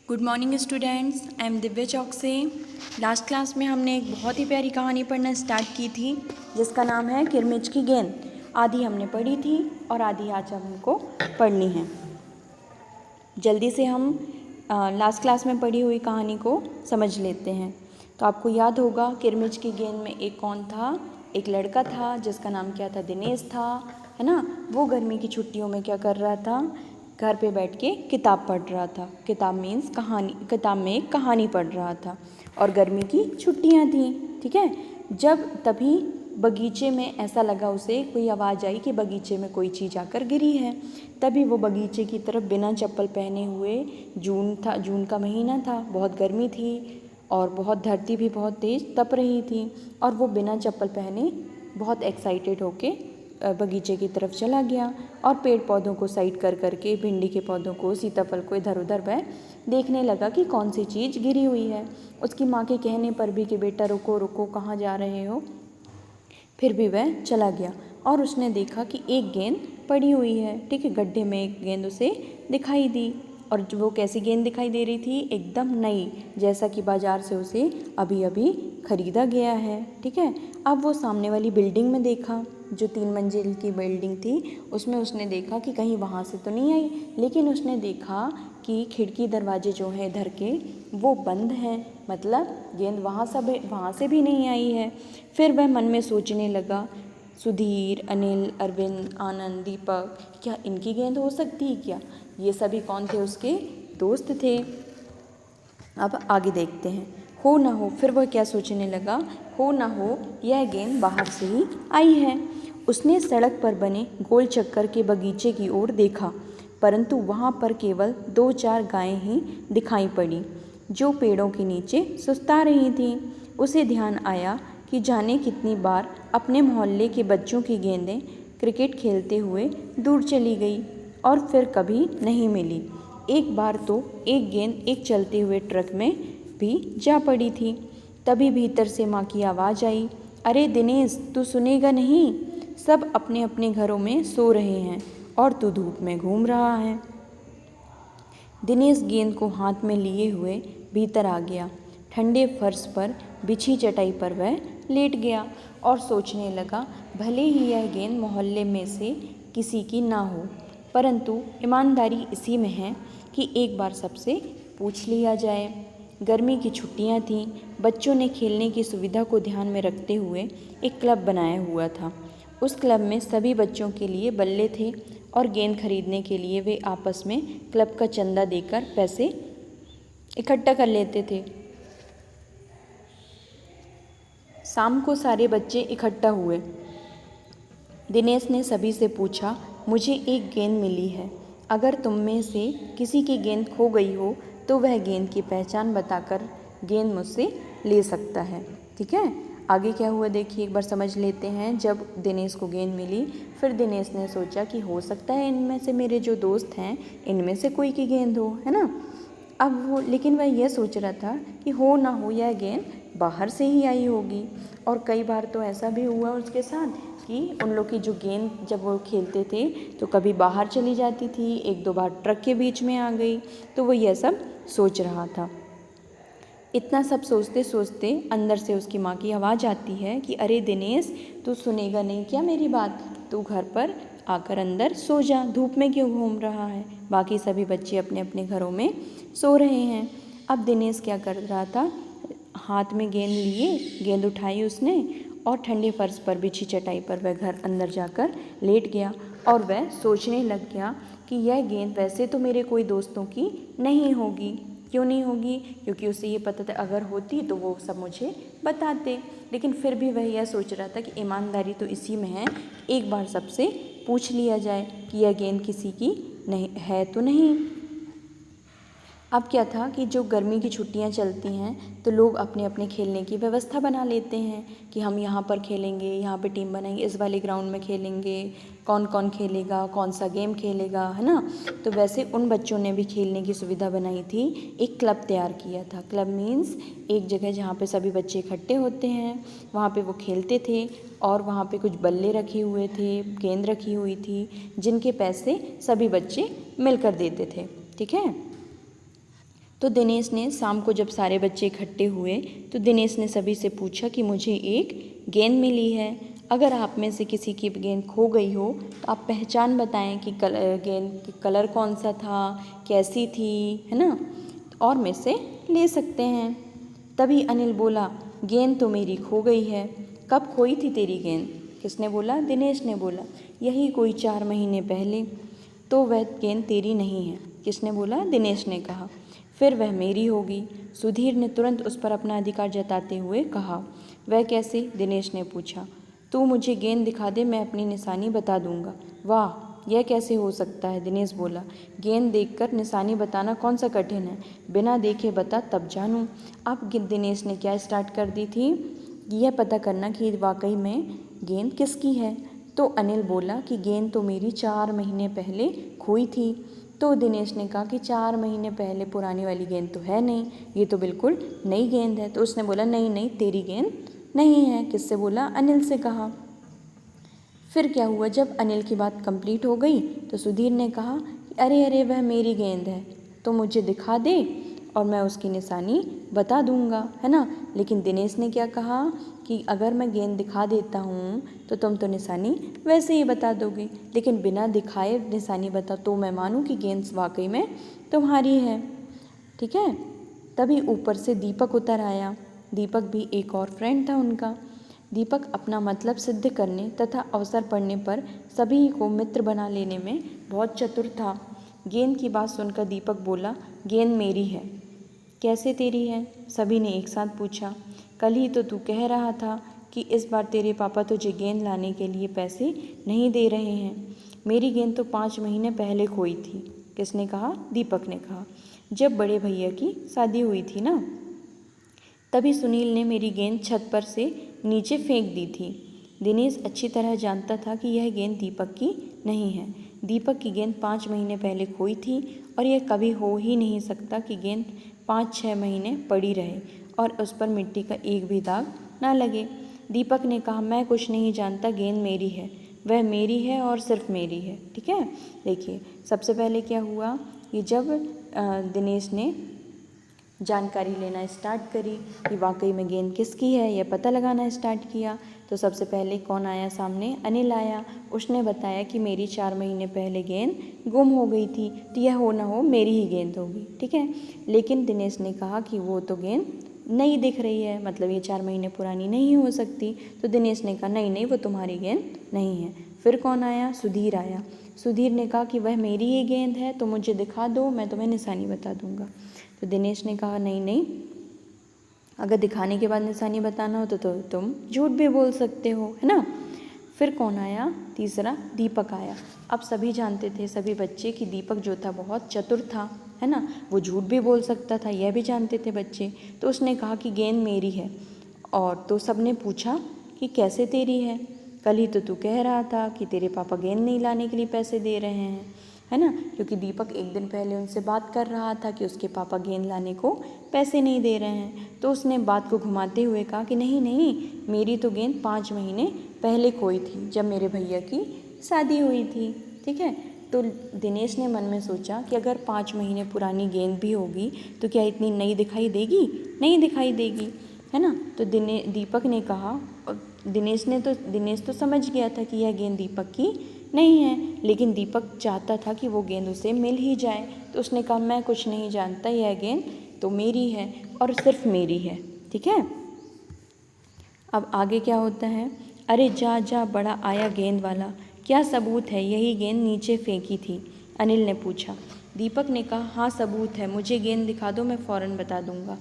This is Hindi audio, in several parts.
Good morning students, I am Divya चौक से। लास्ट क्लास में हमने एक बहुत ही प्यारी कहानी पढ़ना स्टार्ट की थी जिसका नाम है किरमिच की गेंद। आधी हमने पढ़ी थी और आधी आज हमको पढ़नी है। जल्दी से हम लास्ट क्लास में पढ़ी हुई कहानी को समझ लेते हैं। तो आपको याद होगा किरमिच की गेंद में एक कौन था, एक लड़का था जिसका नाम क्या था, दिनेश था, है ना। वो गर्मी की छुट्टियों में क्या कर रहा था, घर पे बैठ के किताब पढ़ रहा था। किताब मीन्स कहानी, किताब में एक कहानी पढ़ रहा था और गर्मी की छुट्टियां थी, ठीक है। जब तभी बगीचे में ऐसा लगा उसे, कोई आवाज़ आई कि बगीचे में कोई चीज़ आकर गिरी है। तभी वो बगीचे की तरफ बिना चप्पल पहने हुए, जून का महीना था, बहुत गर्मी थी और बहुत धरती भी बहुत तेज़ तप रही थी और वो बिना चप्पल पहने बहुत एक्साइटेड होके बगीचे की तरफ चला गया और पेड़ पौधों को साइड कर करके, भिंडी के पौधों को, सीताफल को इधर उधर वह देखने लगा कि कौन सी चीज़ गिरी हुई है। उसकी माँ के कहने पर भी कि बेटा रुको रुको, कहाँ जा रहे हो, फिर भी वह चला गया और उसने देखा कि एक गेंद पड़ी हुई है, ठीक है। गड्ढे में एक गेंद उसे दिखाई दी और वो कैसी गेंद दिखाई दे रही थी, एकदम नई, जैसा कि बाज़ार से उसे अभी अभी खरीदा गया है, ठीक है। अब वो सामने वाली बिल्डिंग में देखा, जो 3 मंजिल की बिल्डिंग थी, उसमें उसने देखा कि कहीं वहाँ से तो नहीं आई, लेकिन उसने देखा कि खिड़की दरवाजे जो हैं इधर के वो बंद हैं, मतलब गेंद वहाँ से भी नहीं आई है। फिर वह मन में सोचने लगा, सुधीर, अनिल, अरविंद, आनंद, दीपक, क्या इनकी गेंद हो सकती है क्या? ये सभी कौन थे, उसके दोस्त थे। अब आगे देखते हैं। हो ना हो, फिर वह क्या सोचने लगा, हो ना हो यह गेंद बाहर से ही आई है। उसने सड़क पर बने गोल चक्कर के बगीचे की ओर देखा, परंतु वहाँ पर केवल 2-4 गायें ही दिखाई पड़ी जो पेड़ों के नीचे सुस्ता रही थीं। उसे ध्यान आया कि जाने कितनी बार अपने मोहल्ले के बच्चों की गेंदें क्रिकेट खेलते हुए दूर चली गई और फिर कभी नहीं मिली। एक बार तो एक गेंद एक चलते हुए ट्रक में भी जा पड़ी थी। तभी भीतर से माँ की आवाज़ आई, अरे दिनेश, तू सुनेगा नहीं, सब अपने अपने घरों में सो रहे हैं और तू धूप में घूम रहा है। दिनेश गेंद को हाथ में लिए हुए भीतर आ गया। ठंडे फर्श पर बिछी चटाई पर वह लेट गया और सोचने लगा, भले ही यह गेंद मोहल्ले में से किसी की ना हो, परंतु ईमानदारी इसी में है कि एक बार सबसे पूछ लिया जाए। गर्मी की छुट्टियां थीं, बच्चों ने खेलने की सुविधा को ध्यान में रखते हुए एक क्लब बनाया हुआ था। उस क्लब में सभी बच्चों के लिए बल्ले थे और गेंद खरीदने के लिए वे आपस में क्लब का चंदा देकर पैसे इकट्ठा कर लेते थे। शाम को सारे बच्चे इकट्ठा हुए। दिनेश ने सभी से पूछा, मुझे एक गेंद मिली है, अगर तुम में से किसी की गेंद खो गई हो तो वह गेंद की पहचान बताकर गेंद मुझसे ले सकता है, ठीक है। आगे क्या हुआ देखिए, एक बार समझ लेते हैं। जब दिनेश को गेंद मिली, फिर दिनेश ने सोचा कि हो सकता है इनमें से मेरे जो दोस्त हैं इनमें से कोई की गेंद हो, है ना। अब वो, लेकिन वह यह सोच रहा था कि हो ना हो यह गेंद बाहर से ही आई होगी। और कई बार तो ऐसा भी हुआ उसके साथ कि उन लोग की जो गेंद जब वो खेलते थे तो कभी बाहर चली जाती थी, 1-2 बार ट्रक के बीच में आ गई, तो वो यह सब सोच रहा था। इतना सब सोचते सोचते अंदर से उसकी माँ की आवाज़ आती है कि अरे दिनेश, तू सुनेगा नहीं क्या मेरी बात, तू घर पर आकर अंदर सो जा, धूप में क्यों घूम रहा है, बाकी सभी बच्चे अपने अपने घरों में सो रहे हैं। अब दिनेश क्या कर रहा था, हाथ में गेंद लिए, गेंद उठाई उसने और ठंडे फर्श पर बिछी चटाई पर वह घर अंदर जाकर लेट गया और वह सोचने लग गया कि यह गेंद वैसे तो मेरे कोई दोस्तों की नहीं होगी। क्यों नहीं होगी? क्योंकि उसे ये पता था अगर होती तो वो सब मुझे बताते, लेकिन फिर भी वह यह सोच रहा था कि ईमानदारी तो इसी में है, एक बार सबसे पूछ लिया जाए कि यह गेंद किसी की नहीं है तो नहीं। अब क्या था कि जो गर्मी की छुट्टियां चलती हैं तो लोग अपने अपने खेलने की व्यवस्था बना लेते हैं कि हम यहाँ पर खेलेंगे, यहाँ पे टीम बनाएंगे, इस वाले ग्राउंड में खेलेंगे, कौन कौन खेलेगा, कौन सा गेम खेलेगा, है ना। तो वैसे उन बच्चों ने भी खेलने की सुविधा बनाई थी, एक क्लब तैयार किया था। क्लब मीन्स एक जगह जहाँ पे सभी बच्चे इकट्ठे होते हैं, वहाँ पे वो खेलते थे और वहाँ पे कुछ बल्ले रखे हुए थे, गेंद रखी हुई थी, जिनके पैसे सभी बच्चे मिलकर देते थे, ठीक है। तो दिनेश ने शाम को जब सारे बच्चे इकट्ठे हुए तो दिनेश ने सभी से पूछा कि मुझे एक गेंद मिली है, अगर आप में से किसी की गेंद खो गई हो तो आप पहचान बताएं कि गेंद का कलर कौन सा था, कैसी थी, है ना, और में से ले सकते हैं। तभी अनिल बोला, गेंद तो मेरी खो गई है। कब खोई थी तेरी गेंद? किसने बोला? दिनेश ने बोला, यही कोई 4 महीने पहले। तो वह गेंद तेरी नहीं है। किसने बोला? दिनेश ने कहा। फिर वह मेरी होगी। सुधीर ने तुरंत उस पर अपना अधिकार जताते हुए कहा। वह कैसे? दिनेश ने पूछा। तू मुझे गेंद दिखा दे, मैं अपनी निशानी बता दूंगा। वाह, यह कैसे हो सकता है? दिनेश बोला। गेंद देखकर निशानी बताना कौन सा कठिन है, बिना देखे बता तब जानूं। अब दिनेश ने क्या स्टार्ट कर दी थी, यह पता करना कि वाकई में गेंद किसकी है। तो अनिल बोला कि गेंद तो मेरी 4 महीने पहले खोई थी। तो दिनेश ने कहा कि 4 महीने पहले पुरानी वाली गेंद तो है नहीं, ये तो बिल्कुल नई गेंद है। तो उसने बोला, नहीं नहीं, तेरी गेंद नहीं है। किससे बोला? अनिल से कहा। फिर क्या हुआ, जब अनिल की बात कंप्लीट हो गई तो सुधीर ने कहा कि अरे अरे, वह मेरी गेंद है, तो मुझे दिखा दे और मैं उसकी निशानी बता दूंगा, है ना। लेकिन दिनेश ने क्या कहा कि अगर मैं गेंद दिखा देता हूँ तो तुम तो निशानी वैसे ही बता दोगे, लेकिन बिना दिखाए निशानी बता तो मैं मानूँ कि गेंद वाकई में तुम्हारी है। ठीक है। तभी ऊपर से दीपक उतर आया। दीपक भी एक और फ्रेंड था उनका। दीपक अपना मतलब सिद्ध करने तथा अवसर पड़ने पर सभी को मित्र बना लेने में बहुत चतुर था। गेंद की बात सुनकर दीपक बोला, गेंद मेरी है। कैसे तेरी है? सभी ने एक साथ पूछा। कल ही तो तू कह रहा था कि इस बार तेरे पापा तुझे गेंद लाने के लिए पैसे नहीं दे रहे हैं। मेरी गेंद तो 5 महीने पहले खोई थी। किसने कहा? दीपक ने कहा। जब बड़े भैया की शादी हुई थी ना, तभी सुनील ने मेरी गेंद छत पर से नीचे फेंक दी थी। दिनेश अच्छी तरह जानता था कि यह गेंद दीपक की नहीं है। दीपक की गेंद 5 महीने पहले खोई थी और यह कभी हो ही नहीं सकता कि गेंद 5-6 महीने पड़ी रहे और उस पर मिट्टी का एक भी दाग ना लगे। दीपक ने कहा, मैं कुछ नहीं जानता, गेंद मेरी है, वह मेरी है और सिर्फ मेरी है। ठीक है। देखिए, सबसे पहले क्या हुआ कि जब दिनेश ने जानकारी लेना स्टार्ट करी कि वाकई में गेंद किसकी है, यह पता लगाना स्टार्ट किया, तो सबसे पहले कौन आया सामने? अनिल आया। उसने बताया कि मेरी 4 महीने पहले गेंद गुम हो गई थी, तो यह हो ना हो मेरी ही गेंद होगी। ठीक है। लेकिन दिनेश ने कहा कि वो तो गेंद नई दिख रही है, मतलब ये 4 महीने पुरानी नहीं हो सकती। तो दिनेश ने कहा, नहीं नहीं, वो तुम्हारी गेंद नहीं है। फिर कौन आया? सुधीर आया। सुधीर ने कहा कि वह मेरी ही गेंद है, तो मुझे दिखा दो, मैं तुम्हें निशानी बता दूंगा। तो दिनेश ने कहा, नहीं नहीं, अगर दिखाने के बाद निशानी बताना हो तो तुम झूठ भी बोल सकते हो, है ना। फिर कौन आया? तीसरा दीपक आया। अब सभी जानते थे, सभी बच्चे, कि दीपक जो था बहुत चतुर था, है ना, वो झूठ भी बोल सकता था, यह भी जानते थे बच्चे। तो उसने कहा कि गेंद मेरी है। और तो सबने पूछा कि कैसे तेरी है? कल ही तो तू कह रहा था कि तेरे पापा गेंद नहीं लाने के लिए पैसे दे रहे हैं, है ना। क्योंकि दीपक एक दिन पहले उनसे बात कर रहा था कि उसके पापा गेंद लाने को पैसे नहीं दे रहे हैं। तो उसने बात को घुमाते हुए कहा कि नहीं नहीं, मेरी तो गेंद 5 महीने पहले खोई थी, जब मेरे भैया की शादी हुई थी। ठीक है। तो दिनेश ने मन में सोचा कि अगर 5 महीने पुरानी गेंद भी होगी तो क्या इतनी नई दिखाई देगी? नहीं दिखाई देगी, है ना। तो दीपक ने कहा, दिनेश तो समझ गया था कि यह गेंद दीपक की नहीं है, लेकिन दीपक चाहता था कि वो गेंद उसे मिल ही जाए। तो उसने कहा, मैं कुछ नहीं जानता, यह गेंद तो मेरी है और सिर्फ मेरी है। ठीक है। अब आगे क्या होता है? अरे जा जा, बड़ा आया गेंद वाला, क्या सबूत है? यही गेंद नीचे फेंकी थी, अनिल ने पूछा। दीपक ने कहा, हाँ सबूत है, मुझे गेंद दिखा दो, मैं फ़ौरन बता दूंगा।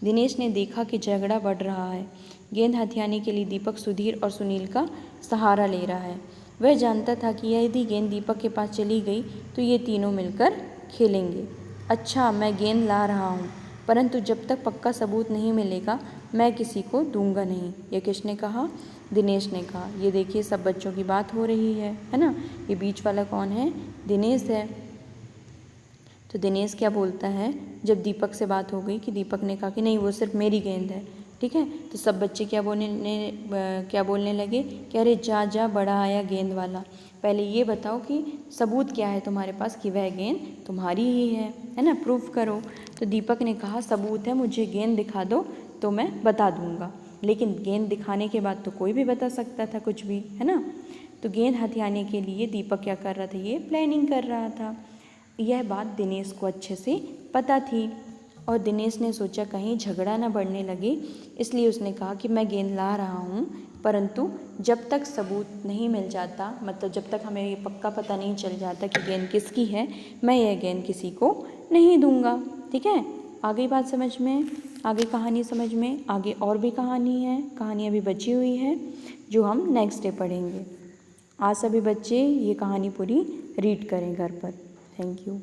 दिनेश ने देखा कि झगड़ा बढ़ रहा है। गेंद हथियाने के लिए दीपक सुधीर और सुनील का सहारा ले रहा है। वह जानता था कि यदि गेंद दीपक के पास चली गई तो ये तीनों मिलकर खेलेंगे। अच्छा, मैं गेंद ला रहा हूँ, परंतु जब तक पक्का सबूत नहीं मिलेगा मैं किसी को दूंगा नहीं। ये किसने कहा? दिनेश ने कहा। ये देखिए, सब बच्चों की बात हो रही है ना। ये बीच वाला कौन है? दिनेश है। तो दिनेश क्या बोलता है, जब दीपक से बात हो गई कि दीपक ने कहा कि नहीं, वो सिर्फ मेरी गेंद है, ठीक है। तो सब बच्चे क्या बोलने लगे कि अरे जा जा बड़ा आया गेंद वाला, पहले ये बताओ कि सबूत क्या है तुम्हारे पास कि वह गेंद तुम्हारी ही है ना, प्रूफ करो। तो दीपक ने कहा सबूत है, मुझे गेंद दिखा दो तो मैं बता दूंगा। लेकिन गेंद दिखाने के बाद तो कोई भी बता सकता था कुछ भी, है ना। तो गेंद हथियाने के लिए दीपक क्या कर रहा था, ये प्लानिंग कर रहा था। यह बात दिनेश को अच्छे से पता थी और दिनेश ने सोचा कहीं झगड़ा ना बढ़ने लगे, इसलिए उसने कहा कि मैं गेंद ला रहा हूँ, परंतु जब तक सबूत नहीं मिल जाता, मतलब जब तक हमें ये पक्का पता नहीं चल जाता कि गेंद किसकी है, मैं यह गेंद किसी को नहीं दूंगा। ठीक है, आ गई बात समझ में, आगे कहानी समझ में। आगे और भी कहानी है, कहानी अभी बची हुई है जो हम नेक्स्ट डे पढ़ेंगे। आज सभी बच्चे ये कहानी पूरी रीड करें घर पर। Thank you.